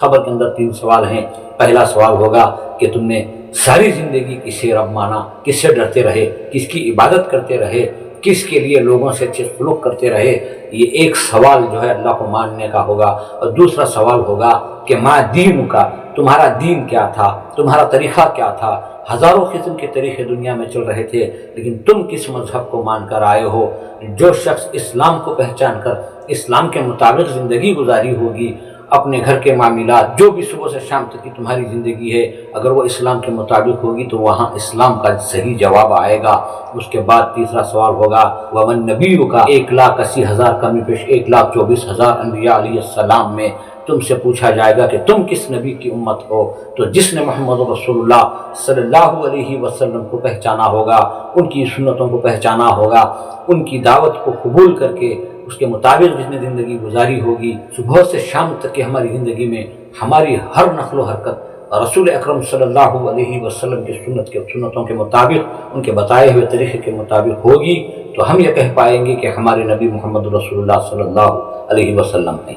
خبر کے اندر 3 سوال ہیں۔ پہلا سوال ہوگا کہ تم نے ساری زندگی کسے رب مانا، کس سے ڈرتے رہے، کس کی عبادت کرتے رہے، کس کے لیے لوگوں سے اچھے سلوک کرتے رہے۔ یہ ایک سوال جو ہے اللہ کو ماننے کا ہوگا۔ اور دوسرا سوال ہوگا کہ ما دین کا، تمہارا دین کیا تھا، تمہارا طریقہ کیا تھا۔ ہزاروں قسم کے طریقے دنیا میں چل رہے تھے، لیکن تم کس مذہب کو مان کر آئے ہو۔ جو شخص اسلام کو پہچان کر اسلام کے مطابق زندگی گزاری ہوگی، اپنے گھر کے معاملات جو بھی صبح سے شام تک کی تمہاری زندگی ہے، اگر وہ اسلام کے مطابق ہوگی تو وہاں اسلام کا صحیح جواب آئے گا۔ اس کے بعد تیسرا سوال ہوگا ومن نبیوں کا، 1,80,000 کمی پیش 1,24,000 انبیاء علیہ السلام میں تم سے پوچھا جائے گا کہ تم کس نبی کی امت ہو۔ تو جس نے محمد رسول اللہ صلی اللہ علیہ وسلم کو پہچانا ہوگا، ان کی سنتوں کو پہچانا ہوگا، ان کی دعوت کو قبول کر کے اس کے مطابق جس نے زندگی گزاری ہوگی، صبح سے شام تک کی ہماری زندگی میں ہماری ہر نقل و حرکت رسول اکرم صلی اللہ علیہ وسلم کی سنتوں کے مطابق، ان کے بتائے ہوئے طریقے کے مطابق ہوگی، تو ہم یہ کہہ پائیں گے کہ ہمارے نبی محمد رسول اللہ صلی اللہ علیہ وسلم ہیں۔